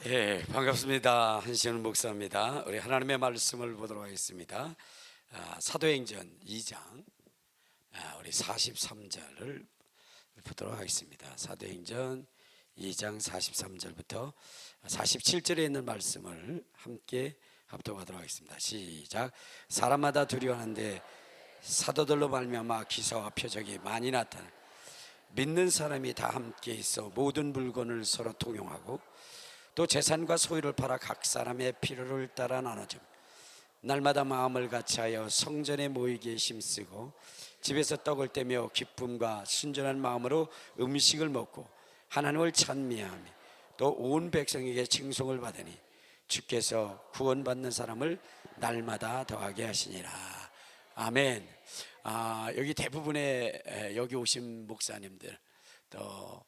예, 반갑습니다. 한시현 목사입니다. 우리 하나님의 말씀을 보도록 하겠습니다. 사도행전 2장 우리 43절을 보도록 하겠습니다. 사도행전 2장 43절부터 47절에 있는 말씀을 함께 합독하도록 하겠습니다. 시작. 사람마다 두려워하는데 사도들로 말미암아 기사와 표적이 많이 나타나 믿는 사람이 다 함께 있어 모든 물건을 서로 통용하고 또 재산과 소유를 팔아 각 사람의 필요를 따라 나눠줌. 날마다 마음을 같이하여 성전에 모이기에 힘쓰고 집에서 떡을 떼며 기쁨과 순전한 마음으로 음식을 먹고 하나님을 찬미하며 또 온 백성에게 칭송을 받으니 주께서 구원받는 사람을 날마다 더하게 하시니라. 아멘. 여기 대부분의 여기 오신 목사님들 또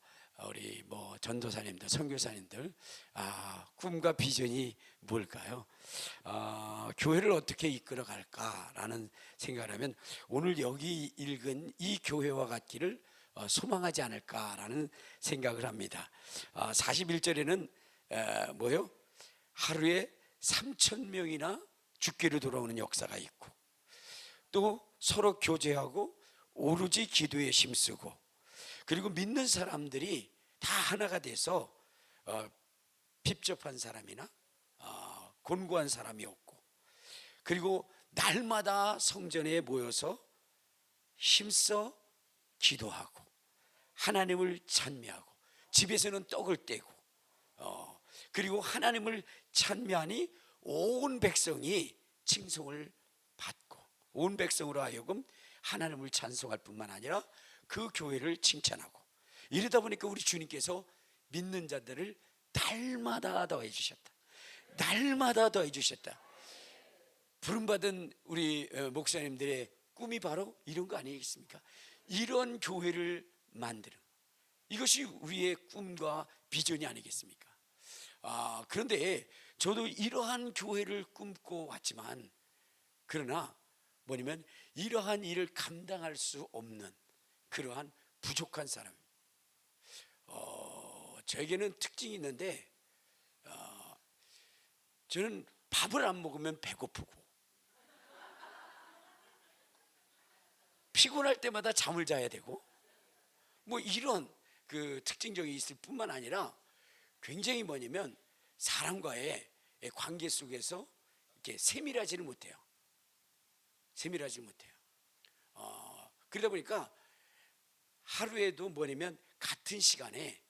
우리 전도사님들, 선교사님들 꿈과 비전이 뭘까요? 교회를 어떻게 이끌어 갈까라는 생각을 하면 오늘 여기 읽은 이 교회와 같기를 소망하지 않을까라는 생각을 합니다. 41절에는 뭐요? 하루에 3,000명이나 죽기로 돌아오는 역사가 있고 또 서로 교제하고 오로지 기도에 힘쓰고 그리고 믿는 사람들이 다 하나가 돼서 핍접한 사람이나 곤고한 사람이 없고 그리고 날마다 성전에 모여서 힘써 기도하고 하나님을 찬미하고 집에서는 떡을 떼고 그리고 하나님을 찬미하니 온 백성이 칭송을 받고 온 백성으로 하여금 하나님을 찬송할 뿐만 아니라 그 교회를 칭찬하고 이러다 보니까 우리 주님께서 믿는 자들을 날마다 더해 주셨다. 날마다 더해 주셨다. 부름받은 우리 목사님들의 꿈이 바로 이런 거 아니겠습니까? 이런 교회를 만드는 이것이 우리의 꿈과 비전이 아니겠습니까? 그런데 저도 이러한 교회를 꿈꿔 왔지만 그러나 뭐냐면 이러한 일을 감당할 수 없는 그러한 부족한 사람. 저에게는 특징이 있는데 저는 밥을 안 먹으면 배고프고 피곤할 때마다 잠을 자야 되고 이런 그 특징적이 있을 뿐만 아니라 굉장히 뭐냐면 사람과의 관계 속에서 이렇게 세밀하지를 못해요. 세밀하지 못해요. 그러다 보니까 하루에도 뭐냐면 같은 시간에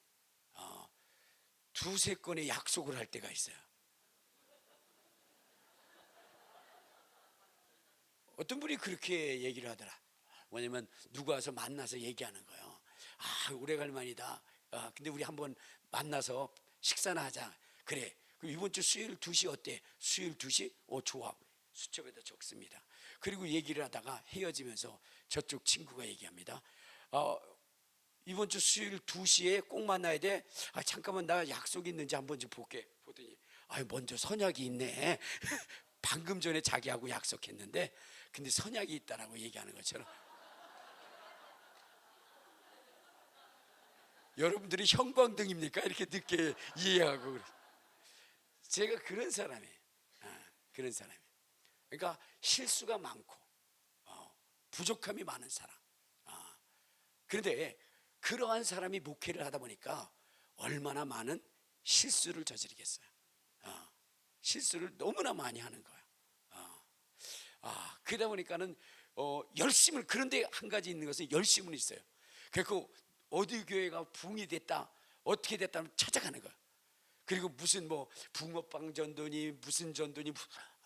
두세 건의 약속을 할 때가 있어요. 어떤 분이 그렇게 얘기를 하더라. 뭐냐면 누구 와서 만나서 얘기하는 거예요. 오래간만이다. 근데 우리 한번 만나서 식사나 하자. 그래. 그럼 이번 주 수요일 2시 어때? 수요일 2시? 좋아. 수첩에다 적습니다. 그리고 얘기를 하다가 헤어지면서 저쪽 친구가 얘기합니다. 이번 주 수요일 2시에 꼭 만나야 돼. 잠깐만 나 약속이 있는지 한번 좀 볼게. 보더니 먼저 선약이 있네. 방금 전에 자기하고 약속했는데 근데 선약이 있다라고 얘기하는 것처럼 여러분들이 형광등입니까? 이렇게 늦게 이해하고 그래. 제가 그런 사람이에요. 그런 사람이에요. 그러니까 실수가 많고 부족함이 많은 사람. 그런데 그러한 사람이 목회를 하다 보니까 얼마나 많은 실수를 저지르겠어요. 실수를 너무나 많이 하는 거예요. 그러다 보니까는 열심을 그런데 한 가지 있는 것은 열심은 있어요. 그래서 어디 교회가 부흥이 됐다 어떻게 됐다면 찾아가는 거예요. 그리고 무슨 붕어빵 전도니 무슨 전도니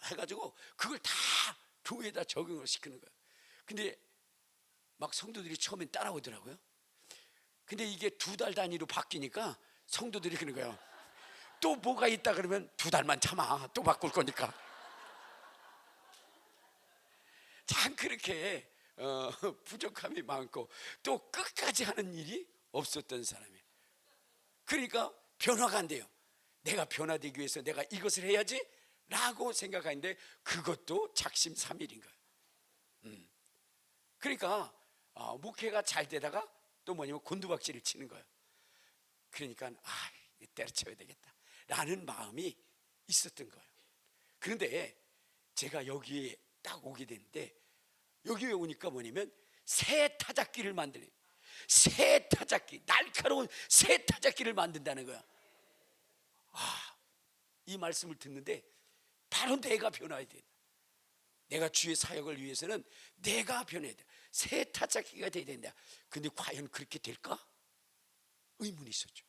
해가지고 그걸 다 교회에다 적용을 시키는 거예요. 근데 막 성도들이 처음엔 따라오더라고요. 근데 이게 2달 단위로 바뀌니까 성도들이 그러는 거예요. 또 뭐가 있다 그러면 2달만 참아. 또 바꿀 거니까. 참 그렇게 부족함이 많고 또 끝까지 하는 일이 없었던 사람이에요. 그러니까 변화가 안 돼요. 내가 변화되기 위해서 내가 이것을 해야지 라고 생각하는데 그것도 작심삼일인 거예요. 그러니까 목회가 잘 되다가 또 뭐냐면 곤두박질을 치는 거예요. 그러니까 때려쳐야 되겠다 라는 마음이 있었던 거예요. 그런데 제가 여기에 딱 오게 되는데, 여기에 오니까 뭐냐면 새 타작기를 만드는, 새 타작기, 날카로운 새 타작기를 만든다는 거야. 이 말씀을 듣는데 바로 내가 변화해야 된다. 내가 주의 사역을 위해서는 내가 변해야 돼. 새 타작기가 돼야 된다. 근데 과연 그렇게 될까? 의문이 있었죠.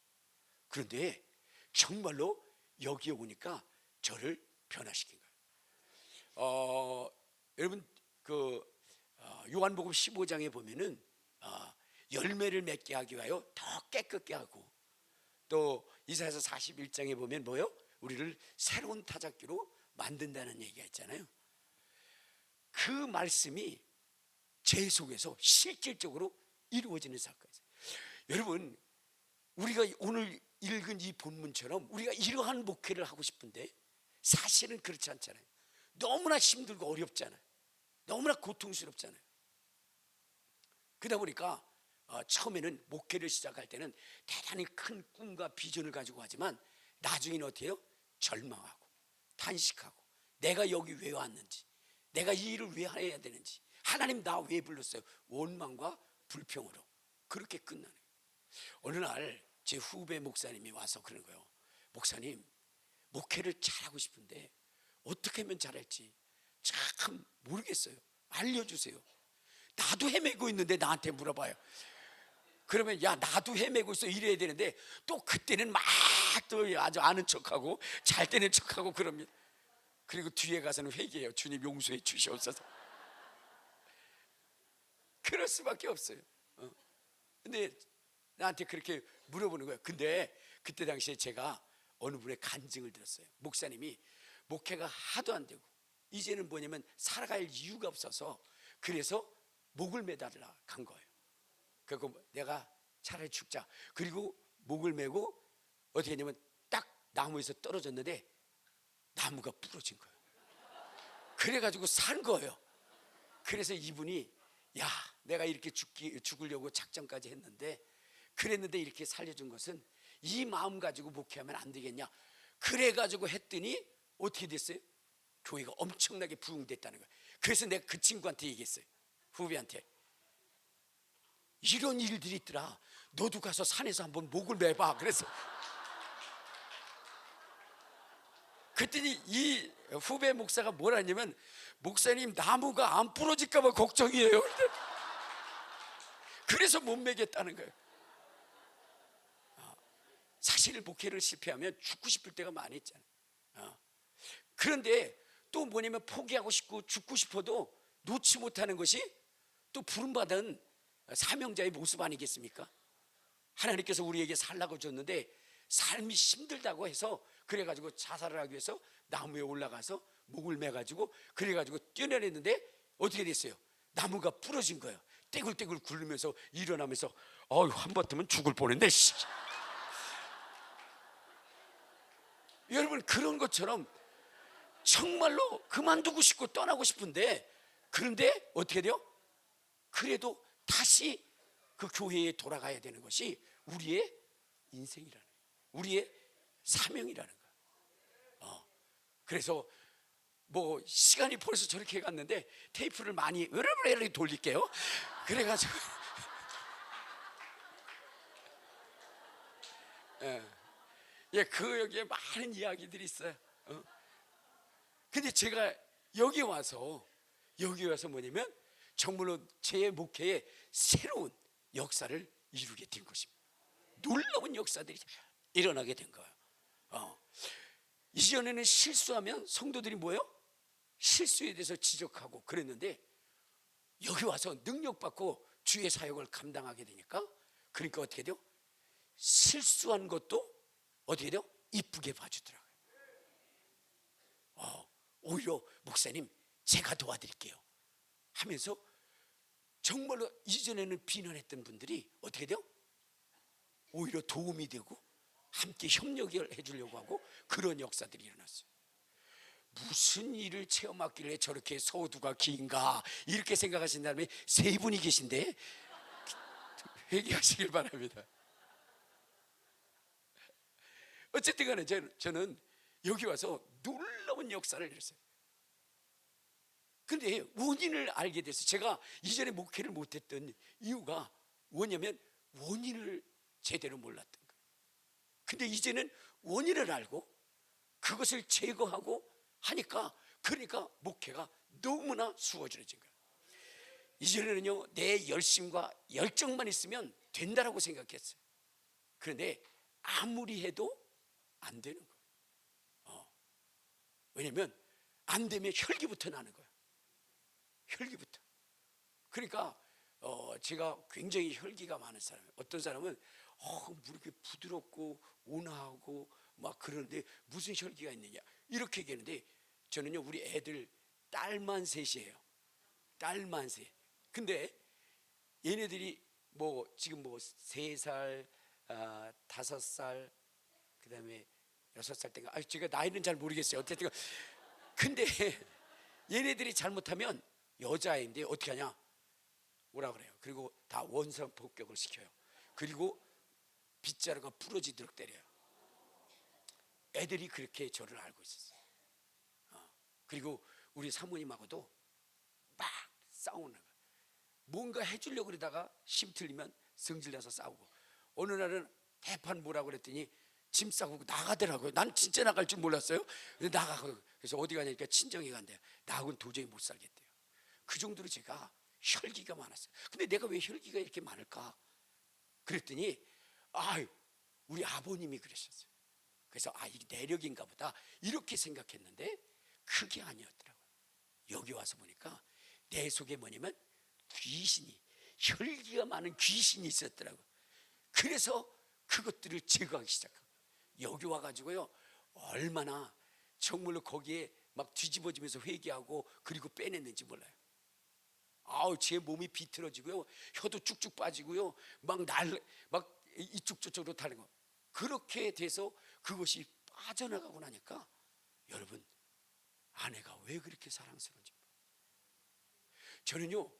그런데 정말로 여기에 오니까 저를 변화시킨 거예요. 여러분 요한복음 15장에 보면은 열매를 맺게 하기 위하여 더 깨끗게 하고, 또 이사야서 41장에 보면 뭐요? 우리를 새로운 타작기로 만든다는 얘기가 있잖아요. 그 말씀이 제 속에서 실질적으로 이루어지는 사건이에요. 여러분, 우리가 오늘 읽은 이 본문처럼 우리가 이러한 목회를 하고 싶은데 사실은 그렇지 않잖아요. 너무나 힘들고 어렵잖아요. 너무나 고통스럽잖아요. 그러다 보니까 처음에는 목회를 시작할 때는 대단히 큰 꿈과 비전을 가지고 하지만 나중에는 어떻게 해요? 절망하고 탄식하고, 내가 여기 왜 왔는지, 내가 이 일을 왜 해야 되는지, 하나님 나 왜 불렀어요? 원망과 불평으로 그렇게 끝나는 거예요. 어느 날 제 후배 목사님이 와서 그러는 거예요. 목사님, 목회를 잘하고 싶은데 어떻게 하면 잘할지 참 모르겠어요. 알려주세요. 나도 헤매고 있는데 나한테 물어봐요. 그러면 야, 나도 헤매고 있어 이래야 되는데, 또 그때는 막 또 아주 아는 척하고 잘 되는 척하고 그럽니다. 그리고 뒤에 가서는 회개해요. 주님 용서해 주시옵소서. 그럴 수밖에 없어요. 근데 나한테 그렇게 물어보는 거예요. 근데 그때 당시에 제가 어느 분의 간증을 들었어요. 목사님이 목회가 하도 안 되고 이제는 뭐냐면 살아갈 이유가 없어서 그래서 목을 매달라 간 거예요. 그리고 내가 차라리 죽자. 그리고 목을 매고 어떻게 했냐면 딱 나무에서 떨어졌는데 나무가 부러진 거예요. 그래가지고 산 거예요. 그래서 이분이 야, 내가 이렇게 죽으려고 작정까지 했는데, 그랬는데 이렇게 살려준 것은 이 마음 가지고 목회하면 안 되겠냐. 그래가지고 했더니 어떻게 됐어요? 교회가 엄청나게 부흥됐다는 거예요. 그래서 내가 그 친구한테 얘기했어요. 후배한테, 이런 일들이 있더라. 너도 가서 산에서 한번 목을 매봐. 그래서 그랬더니 이 후배 목사가 뭐라 했냐면, 목사님 나무가 안 부러질까 봐 걱정이에요. 그래서 못 매겠다는 거예요. 사실 목회를 실패하면 죽고 싶을 때가 많이 있잖아요. 그런데 또 뭐냐면 포기하고 싶고 죽고 싶어도 놓지 못하는 것이 또 부름받은 사명자의 모습 아니겠습니까? 하나님께서 우리에게 살라고 줬는데 삶이 힘들다고 해서 그래가지고 자살을 하기 위해서 나무에 올라가서 목을 매가지고 그래가지고 뛰어내렸는데 어떻게 됐어요? 나무가 부러진 거예요. 떼굴떼굴 굴르면서 일어나면서 한번쯤은 죽을 뻔했네. 여러분, 그런 것처럼 정말로 그만두고 싶고 떠나고 싶은데, 그런데 어떻게 돼요? 그래도 다시 그 교회에 돌아가야 되는 것이 우리의 인생이라는 거예요. 우리의 사명이라는 거예요. 그래서 뭐 시간이 벌써 저렇게 갔는데 테이프를 많이 이렇게 돌릴게요. 그래가지고 그 여기에 많은 이야기들이 있어요. 근데 제가 여기 와서 뭐냐면 정말로 제 목회에 새로운 역사를 이루게 된 것입니다. 놀라운 역사들이 일어나게 된 거예요. 이전에는 실수하면 성도들이 뭐예요? 실수에 대해서 지적하고 그랬는데, 여기 와서 능력받고 주의 사역을 감당하게 되니까, 그러니까 어떻게 돼요? 실수한 것도 어떻게 돼요? 이쁘게 봐주더라고요. 오히려 목사님 제가 도와드릴게요 하면서 정말로 이전에는 비난했던 분들이 어떻게 돼요? 오히려 도움이 되고 함께 협력을 해주려고 하고, 그런 역사들이 일어났어요. 무슨 일을 체험하길래 저렇게 서두가 긴가 이렇게 생각하신 다음에 세 분이 계신데 회개하시길 바랍니다. 어쨌든 간에 저는 여기 와서 놀라운 역사를 이뤘어요. 근데 원인을 알게 됐어요. 제가 이전에 목회를 못했던 이유가 뭐냐면 원인을 제대로 몰랐던 거예요. 근데 이제는 원인을 알고 그것을 제거하고 하니까, 그러니까 목회가 너무나 수월해진 거예요. 이전에는요, 내 열심과 열정만 있으면 된다라고 생각했어요. 그런데 아무리 해도 안 되는 거예요. 왜냐면 안 되면 혈기부터 나는 거예요. 혈기부터. 그러니까 제가 굉장히 혈기가 많은 사람이에요. 어떤 사람은 뭐 이렇게 부드럽고 온화하고 막 그러는데 무슨 혈기가 있느냐 이렇게 얘기하는데, 저는요, 우리 애들 딸만 셋이에요. 딸만 셋. 근데 얘네들이 뭐 지금 뭐 3살, 5살, 그 다음에 6살 때인가, 제가 나이는 잘 모르겠어요. 어쨌든 근데 얘네들이 잘못하면 여자애인데 어떻게 하냐, 뭐라 그래요. 그리고 다 원상 복격을 시켜요. 그리고 빗자루가 부러지도록 때려요. 애들이 그렇게 저를 알고 있었어요. 그리고 우리 사모님하고도 막 싸우는 거예요. 뭔가 해주려고 그러다가 심 틀리면 성질나서 싸우고, 어느 날은 대판 뭐라고 그랬더니 짐 싸고 나가더라고요. 난 진짜 나갈 줄 몰랐어요. 근데 나가고, 그래서 어디 가냐니까 친정에 간대요. 나하고는 도저히 못 살겠대요. 그 정도로 제가 혈기가 많았어요. 근데 내가 왜 혈기가 이렇게 많을까 그랬더니 우리 아버님이 그러셨어요. 그래서 이게 내력인가 보다 이렇게 생각했는데 그게 아니었더라고요. 여기 와서 보니까 내 속에 뭐냐면 귀신이, 혈기가 많은 귀신이 있었더라고요. 그래서 그것들을 제거하기 시작하고, 여기 와가지고요, 얼마나 정말로 거기에 막 뒤집어지면서 회개하고 그리고 빼냈는지 몰라요. 제 몸이 비틀어지고요, 혀도 쭉쭉 빠지고요, 막 이쪽 저쪽으로 타는 거. 그렇게 돼서 그것이 빠져나가고 나니까, 여러분, 아내가 왜 그렇게 사랑스러운지. 저는요,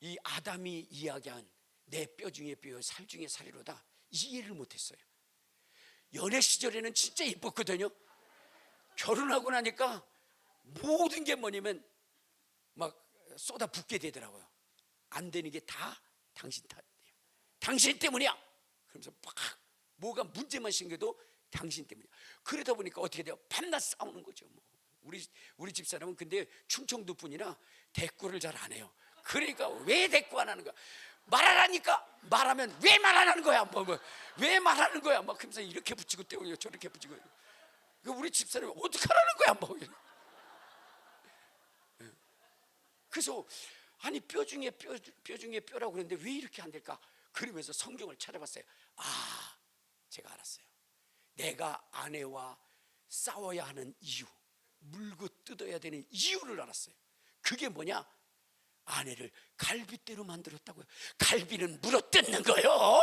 이 아담이 이야기한 내 뼈 중에 뼈요 살 중에 살이로다, 이해를 못했어요. 연애 시절에는 진짜 이뻤거든요. 결혼하고 나니까 모든 게 뭐냐면 막 쏟아 붓게 되더라고요. 안 되는 게 다 당신 탓이야, 당신 때문이야. 그러면서 막 뭐가 문제만 생겨도 당신 때문이야. 그러다 보니까 어떻게 돼요? 밤낮 싸우는 거죠. 뭐 우리 집사람은 근데 충청도 분이라 대꾸를 잘 안 해요. 그러니까 왜 대꾸 안 하는 거야? 말하라니까. 말하면 왜 말 안 하는 거야? 왜 말하는 거야? 막 그러면서 이렇게 붙이고 떼고 저렇게 붙이고. 우리 집사람이 어떡하라는 거야? 그래서 뼈 중에 뼈라고 그랬는데 왜 이렇게 안 될까? 그러면서 성경을 찾아봤어요. 제가 알았어요. 내가 아내와 싸워야 하는 이유, 물고 뜯어야 되는 이유를 알았어요. 그게 뭐냐? 아내를 갈빗대로 만들었다고요. 갈비는 물어 뜯는 거요.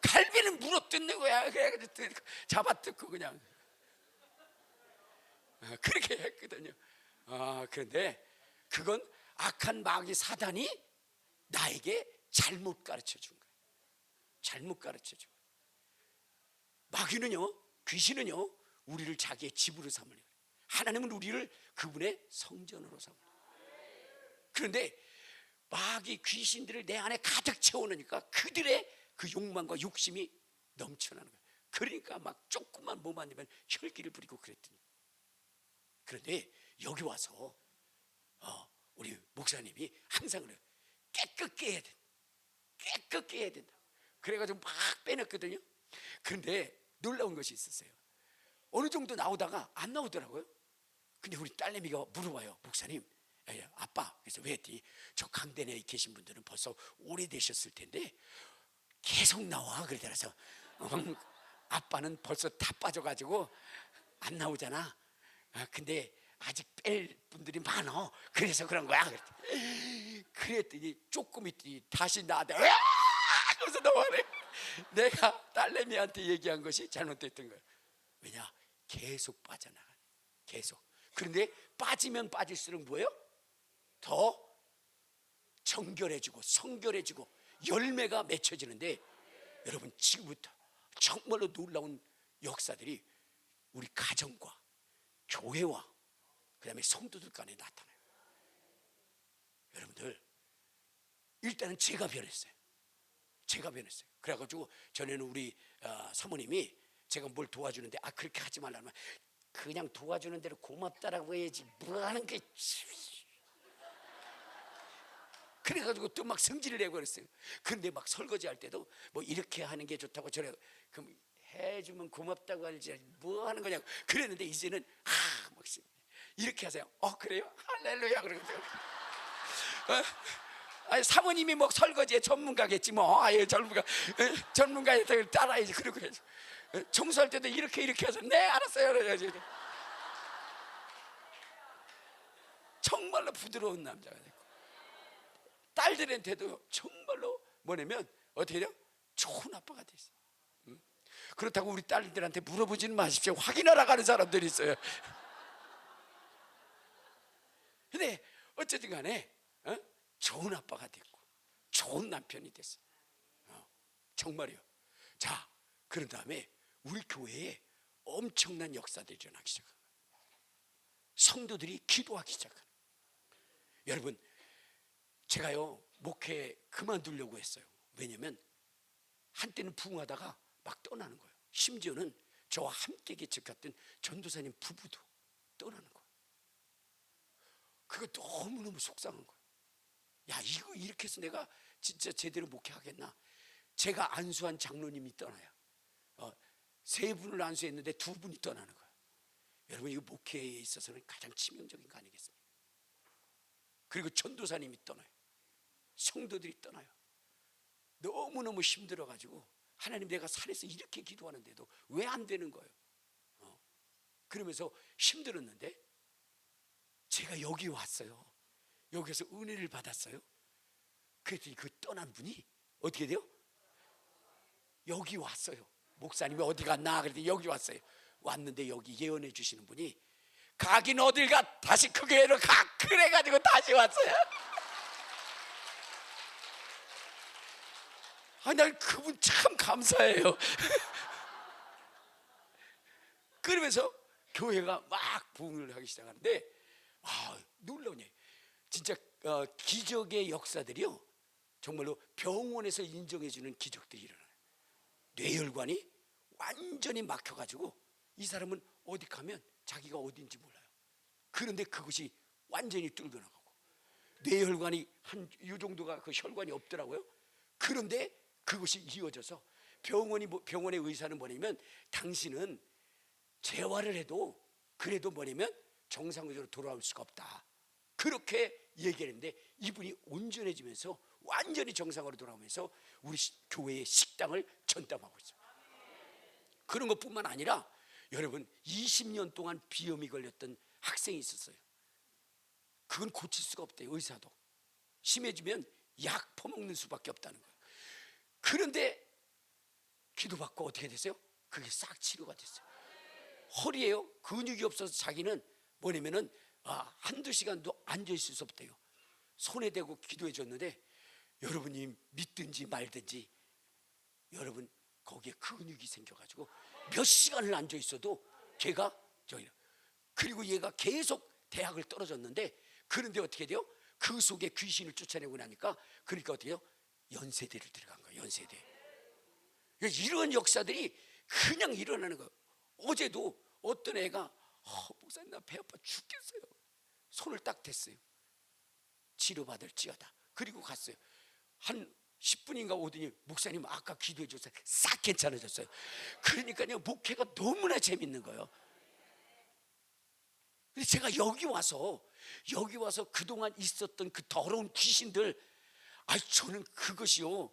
갈비는 물어 뜯는 거야. 잡아 뜯고 그냥 그렇게 했거든요. 그런데 그건 악한 마귀 사단이 나에게 잘못 가르쳐 준 거예요. 잘못 가르쳐 준 거예요. 마귀는요, 귀신은요, 우리를 자기의 집으로 삼으려고 해요. 하나님은 우리를 그분의 성전으로 삼으려고 해요. 그런데 마귀 귀신들을 내 안에 가득 채워놓으니까 그들의 그 욕망과 욕심이 넘쳐나는 거예요. 그러니까 막 조금만 뭐만 되면 혈기를 부리고 그랬더니, 그런데 여기 와서 우리 목사님이 항상 그래요. 깨끗게 해야 된다. 깨끗게 해야 된다. 그래가지고 막 빼냈거든요. 그런데 놀라운 것이 있었어요. 어느 정도 나오다가 안 나오더라고요. 근데 우리 딸내미가 물어봐요. 목사님, 아빠, 그래서 왜 했더니 저 강단에 계신 분들은 벌써 오래되셨을 텐데 계속 나와 그러더라고요. 아빠는 벌써 다 빠져가지고 안 나오잖아. 근데 아직 뺄 분들이 많어. 그래서 그런 거야. 그랬더니 조금 있더니 다시 나한테 그래서 나와래. 내가 딸내미한테 얘기한 것이 잘못됐던 거예요. 왜냐? 계속 빠져나가네. 계속. 그런데 빠지면 빠질수록 뭐예요? 더 정결해지고 성결해지고 열매가 맺혀지는데, 여러분 지금부터 정말로 놀라운 역사들이 우리 가정과 교회와 그 다음에 성도들 간에 나타나요. 여러분들, 일단은 제가 변했어요. 그래가지고 전에는 우리 사모님이 제가 뭘 도와주는데 그렇게 하지 말라면 그냥 도와주는 대로 고맙다라고 해야지 뭐 하는 게. 그래가지고 또 막 성질을 내고 그랬어요. 근데 막 설거지 할 때도 뭐 이렇게 하는 게 좋다고, 저래 그럼 해주면 고맙다고 하지 뭐 하는 거냐고 그랬는데, 이제는 막 이렇게 하세요. 그래요? 할렐루야. 그러거든요. 사모님이 뭐 설거지의 전문가겠지 뭐. 전문가에 따라야지. 그러고 해야지. 청소할 때도 이렇게 해서 네 알았어요. 그래야지. 정말로 부드러운 남자가 됐고, 딸들한테도 정말로 뭐냐면 어떻게 돼요? 좋은 아빠가 됐어요. 그렇다고 우리 딸들한테 물어보지는 마십시오. 확인하러 가는 사람들이 있어요. 근데 어쨌든 간에 좋은 아빠가 됐고 좋은 남편이 됐어요. 정말이요. 자, 그런 다음에 우리 교회에 엄청난 역사들이 일어나기 시작합니다. 성도들이 기도하기 시작합니다. 여러분, 제가요 목회 그만두려고 했어요. 왜냐면 한때는 부흥하다가 막 떠나는 거예요. 심지어는 저와 함께 개척했던 전도사님 부부도 떠나는 거예요. 그거 너무너무 속상한 거예요. 야, 이거 이렇게 해서 내가 진짜 제대로 목회하겠나. 제가 안수한 장로님이 떠나요. 3분을 안수했는데 2분이 떠나는 거예요. 여러분, 이거 목회에 있어서는 가장 치명적인 거 아니겠습니까? 그리고 전도사님이 떠나요. 성도들이 떠나요. 너무너무 힘들어가지고 하나님, 내가 산에서 이렇게 기도하는데도 왜 안 되는 거예요? 그러면서 힘들었는데 제가 여기 왔어요. 여기서 은혜를 받았어요. 그랬더니 그 떠난 분이 어떻게 돼요? 여기 왔어요. 목사님이 어디 갔나 그랬더니 여기 왔어요. 왔는데 여기 예언해 주시는 분이 가긴 어딜 가, 다시 그 교회로 가. 그래가지고 다시 왔어요. 난 그분 참 감사해요. 그러면서 교회가 막 부흥을 하기 시작하는데, 놀라운 얘기. 진짜 기적의 역사들이요, 정말로 병원에서 인정해주는 기적들이 일어나요. 뇌혈관이 완전히 막혀가지고 이 사람은 어디 가면 자기가 어딘지 몰라요. 그런데 그것이 완전히 뚫겨 나가고, 뇌혈관이 한 이 정도가 그 혈관이 없더라고요. 그런데 그것이 이어져서 병원의 의사는 뭐냐면, 당신은 재활을 해도 그래도 뭐냐면 정상적으로 돌아올 수가 없다. 그렇게 얘기했는데, 이분이 온전해지면서 완전히 정상으로 돌아오면서 우리 교회의 식당을 전담하고 있어요. 그런 것뿐만 아니라 여러분, 20년 동안 비염이 걸렸던 학생이 있었어요. 그건 고칠 수가 없대요. 의사도 심해지면 약 퍼먹는 수밖에 없다는 거예요. 그런데 기도받고 어떻게 됐어요? 그게 싹 치료가 됐어요. 허리에요 근육이 없어서 자기는 뭐냐면은 한두 시간도 앉아있을 수 없대요. 손에 대고 기도해 줬는데, 여러분이 믿든지 말든지 여러분, 거기에 근육이 생겨가지고 몇 시간을 앉아있어도 걔가 그리고 얘가 계속 대학을 떨어졌는데, 그런데 어떻게 돼요? 그 속에 귀신을 쫓아내고 나니까, 그러니까 어떻게 돼요? 연세대를 들어간 거예요. 연세대. 이런 역사들이 그냥 일어나는 거예요. 어제도 어떤 애가 목사님, 나 배 아파 죽겠어요. 손을 딱 댔어요. 치료받을지어다. 그리고 갔어요. 한 10분인가 오더니 목사님, 아까 기도해 줬어요. 싹 괜찮아졌어요. 그러니까요, 목회가 너무나 재밌는 거예요. 근데 제가 여기 와서 그동안 있었던 그 더러운 귀신들, 저는 그것이요,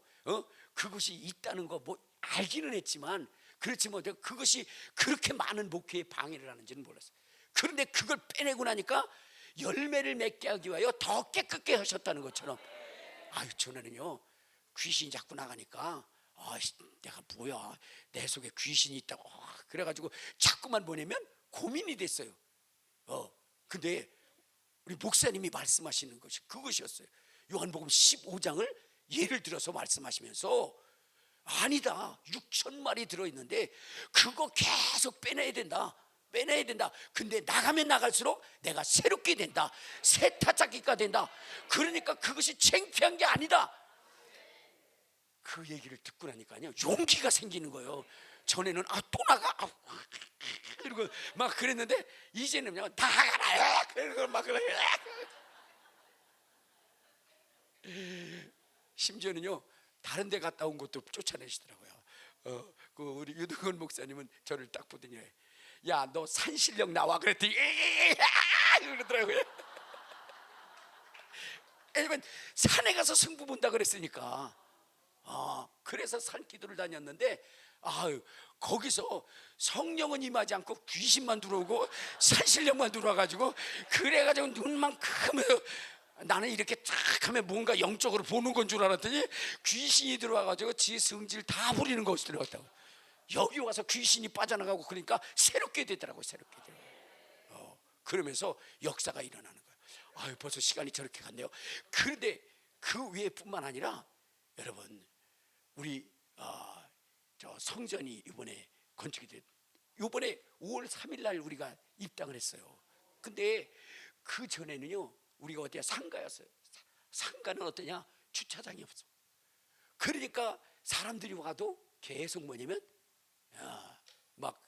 그것이 있다는 거 뭐 알기는 했지만, 그렇지 못해 그것이 그렇게 많은 목회에 방해를 하는지는 몰랐어요. 그런데 그걸 빼내고 나니까 열매를 맺게 하기 위하여 더 깨끗게 하셨다는 것처럼, 저는요, 귀신이 자꾸 나가니까 내가 뭐야, 내 속에 귀신이 있다고 그래가지고 자꾸만 보내면 고민이 됐어요. 근데 우리 목사님이 말씀하시는 것이 그것이었어요. 요한복음 15장을 예를 들어서 말씀하시면서 아니다, 6,000마리 들어있는데 그거 계속 빼내야 된다, 빼내야 된다. 근데 나가면 나갈수록 내가 새롭게 된다, 새 타짜기가 된다. 그러니까 그것이 창피한 게 아니다. 그 얘기를 듣고 나니까요 용기가 생기는 거예요. 전에는 또 나가 이러고 막 그랬는데 이제는 그냥 나가라 그러고 막 그래. 심지어는요 다른 데 갔다 온 것도 쫓아내시더라고요. 그 우리 유동건 목사님은 저를 딱 보더니 야, 너 산신령 나와 그랬더니 그러더라고요. 왜냐면 산에 가서 승부 본다 그랬으니까. 그래서 산기도를 다녔는데 거기서 성령은 임하지 않고 귀신만 들어오고 산신령만 들어와가지고 그래가지고 눈만 크면 나는 이렇게 쫙 하면 뭔가 영적으로 보는 건 줄 알았더니 귀신이 들어와가지고 지 성질 다 부리는 것이 들어갔다고. 여기 와서 귀신이 빠져나가고 그러니까 새롭게 되더라고요. 새롭게 되더라고요. 그러면서 역사가 일어나는 거예요. 벌써 시간이 저렇게 갔네요. 그런데 그 외뿐만 아니라 여러분 우리 저 성전이 이번에 건축이 됐. 이번에 5월 3일 날 우리가 입당을 했어요. 근데 그 전에는요 우리가 어디야 상가였어요. 상가는 어떠냐? 주차장이 없어. 그러니까 사람들이 와도 계속 뭐냐면 막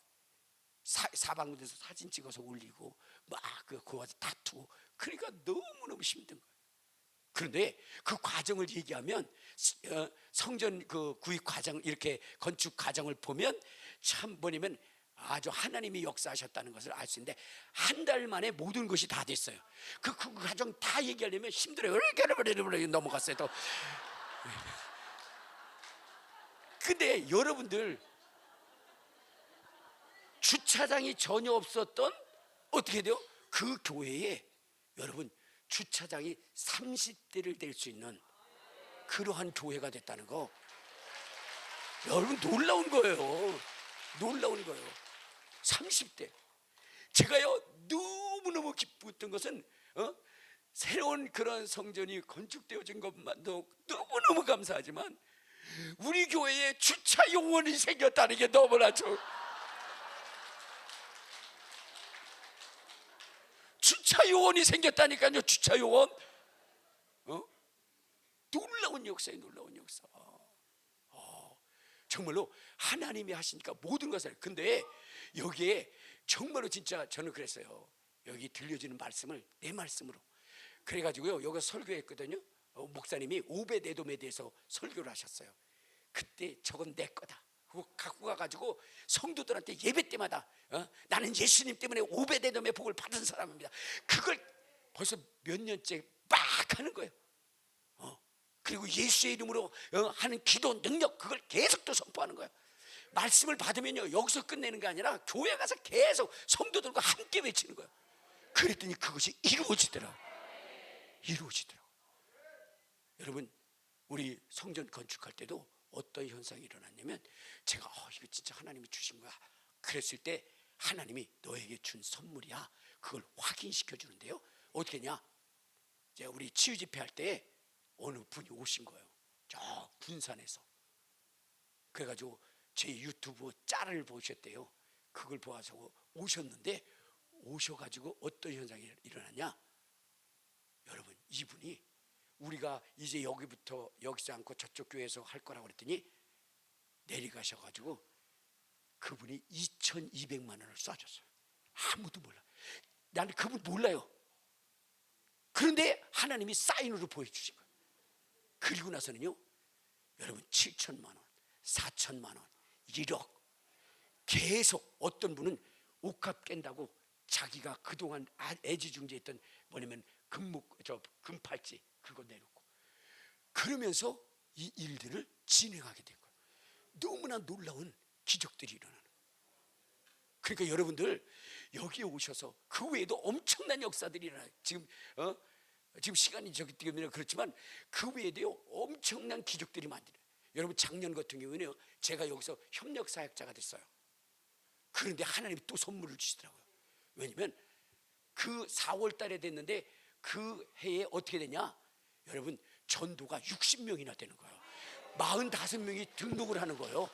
사방에서 사진 찍어서 올리고 막 그 와서 다투고 그러니까 너무너무 힘든 거예요. 그런데 그 과정을 얘기하면 성전 그 구입 과정 이렇게 건축 과정을 보면 참 뭐냐면 아주 하나님이 역사하셨다는 것을 알 수 있는데 한 달 만에 모든 것이 다 됐어요. 그 과정 다 얘기하려면 힘들어요. 이렇게 넘어갔어요. 또 근데 여러분들 주차장이 전혀 없었던 어떻게 돼요? 그 교회에 여러분 주차장이 30대를 댈 수 있는 그러한 교회가 됐다는 거 여러분 놀라운 거예요. 놀라운 거예요. 30대. 제가요 너무너무 기뻤던 것은 새로운 그런 성전이 건축되어진 것만도 너무너무 감사하지만 우리 교회에 주차 용원이 생겼다는 게 너무나 좋아요. 주차 요원이 생겼다니까요. 주차 요원. 놀라운 역사예요. 놀라운 역사. 정말로 하나님이 하시니까 모든 것을. 근데 여기에 정말로 진짜 저는 그랬어요. 여기 들려지는 말씀을 내 말씀으로 그래가지고요 여기 설교했거든요. 목사님이 오벳에돔에 대해서 설교를 하셨어요. 그때 저건 내 거다 그거 갖고 가가지고 성도들한테 예배 때마다 나는 예수님 때문에 오벳에돔의 복을 받은 사람입니다. 그걸 벌써 몇 년째 막 하는 거예요. 그리고 예수의 이름으로 하는 기도 능력 그걸 계속 또 선포하는 거예요. 말씀을 받으면요 여기서 끝내는 게 아니라 교회 가서 계속 성도들과 함께 외치는 거예요. 그랬더니 그것이 이루어지더라고요. 여러분 우리 성전 건축할 때도 어떤 현상이 일어났냐면 제가 이거 진짜 하나님이 주신 거야 그랬을 때 하나님이 너에게 준 선물이야 그걸 확인시켜 주는데요. 어떻게 했냐? 이제 우리 치유 집회 할 때 어느 분이 오신 거예요. 저 군산에서. 그래가지고 제 유튜브 짤을 보셨대요. 그걸 보아서 오셨는데 오셔가지고 어떤 현상이 일어났냐? 여러분 이분이 우리가 이제 여기부터 여기서 않고 저쪽 교회에서 할 거라고 그랬더니 내려가셔가지고 그분이 2,200만 원을 쏴줬어요. 아무도 몰라. 나는 그분 몰라요. 그런데 하나님이 사인으로 보여주신 거예요. 그리고 나서는요 여러분 7천만 원 4천만 원 1억 계속 어떤 분은 옷값 깬다고 자기가 그동안 애지중지했던 뭐냐면 금팔찌 그거 내놓고 그러면서 이 일들을 진행하게 된 거예요. 너무나 놀라운 기적들이 일어나는 거예요. 그러니까 여러분들 여기에 오셔서 그 외에도 엄청난 역사들이 일어나요. 지금 시간이 저기 때문에 그렇지만 그 외에도 엄청난 기적들이 만들어요. 여러분 작년 같은 경우에는 제가 여기서 협력 사역자가 됐어요. 그런데 하나님이 또 선물을 주시더라고요. 왜냐면 그 4월 달에 됐는데 그 해에 어떻게 되냐? 여러분 전도가 60명이나 되는 거예요. 45명이 등록을 하는 거예요.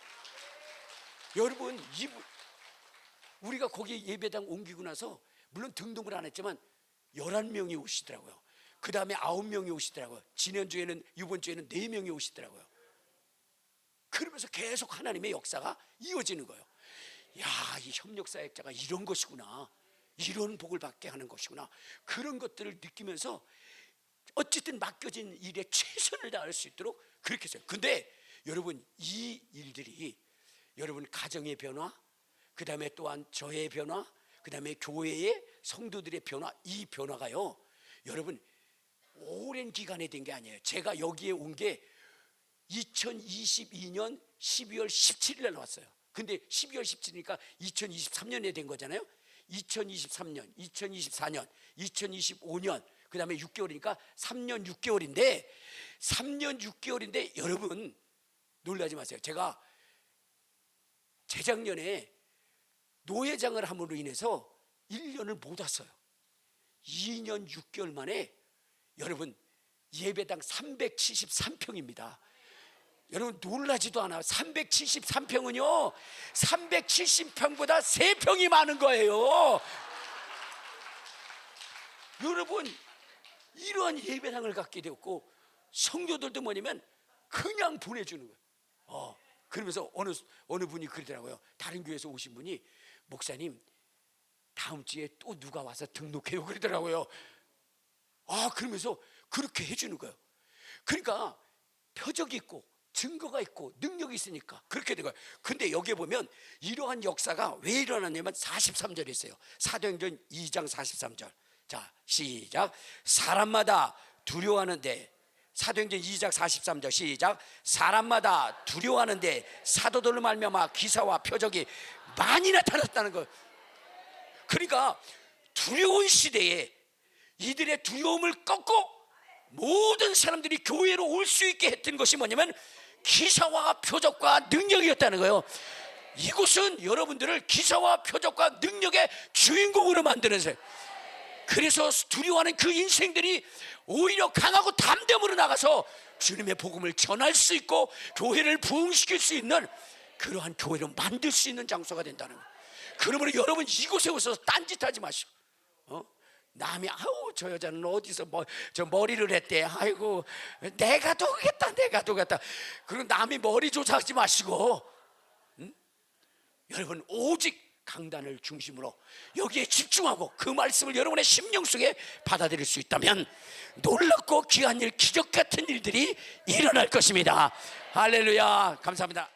여러분 우리가 거기 예배당 옮기고 나서 물론 등록을 안 했지만 11명이 오시더라고요. 그 다음에 9명이 오시더라고요. 지난주에는, 이번 주에는 4명이 오시더라고요. 그러면서 계속 하나님의 역사가 이어지는 거예요. 야, 이 협력사역자가 이런 것이구나, 이런 복을 받게 하는 것이구나, 그런 것들을 느끼면서 어쨌든 맡겨진 일에 최선을 다할 수 있도록 그렇게 했어요. 근데 여러분 이 일들이 여러분 가정의 변화, 그 다음에 또한 저의 변화, 그 다음에 교회의 성도들의 변화, 이 변화가요 여러분 오랜 기간에 된 게 아니에요. 제가 여기에 온 게 2022년 12월 17일 날 왔어요. 근데 12월 17일이니까 2023년에 된 거잖아요. 2023년, 2024년, 2025년, 그 다음에 6개월이니까 3년 6개월인데 3년 6개월인데 여러분 놀라지 마세요. 제가 재작년에 노회장을 함으로 인해서 1년을 못 왔어요. 2년 6개월 만에 여러분 예배당 373평입니다. 여러분 놀라지도 않아요. 373평은요 370평보다 3평이 많은 거예요. 여러분 이러한 예배당을 갖게 되었고 성도들도 뭐냐면 그냥 보내주는 거예요. 그러면서 어느 분이 그러더라고요. 다른 교회에서 오신 분이 목사님 다음 주에 또 누가 와서 등록해요 그러더라고요. 그러면서 그렇게 해주는 거예요. 그러니까 표적이 있고 증거가 있고 능력이 있으니까 그렇게 된 거예요. 근데 여기에 보면 이러한 역사가 왜 일어났냐면 43절에 있어요. 사도행전 2장 43절. 자 시작. 사람마다 두려워하는데, 사도행전 2장 43절 시작. 사람마다 두려워하는데 사도들로 말미암아 기사와 표적이 많이 나타났다는 거예요. 그러니까 두려운 시대에 이들의 두려움을 꺾고 모든 사람들이 교회로 올 수 있게 했던 것이 뭐냐면 기사와 표적과 능력이었다는 거예요. 이곳은 여러분들을 기사와 표적과 능력의 주인공으로 만드는 세. 그래서 두려워하는 그 인생들이 오히려 강하고 담대함으로 나가서 주님의 복음을 전할 수 있고 교회를 부흥시킬 수 있는 그러한 교회로 만들 수 있는 장소가 된다는 거예요. 그러므로 여러분 이곳에 오셔서 딴짓하지 마시고 남이 저 여자는 어디서 저 머리를 했대, 아이고 내가 도겠다 그리고 남이 머리 조사하지 마시고 여러분 오직 강단을 중심으로 여기에 집중하고 그 말씀을 여러분의 심령 속에 받아들일 수 있다면 놀랍고 귀한 일, 기적 같은 일들이 일어날 것입니다. 할렐루야. 감사합니다.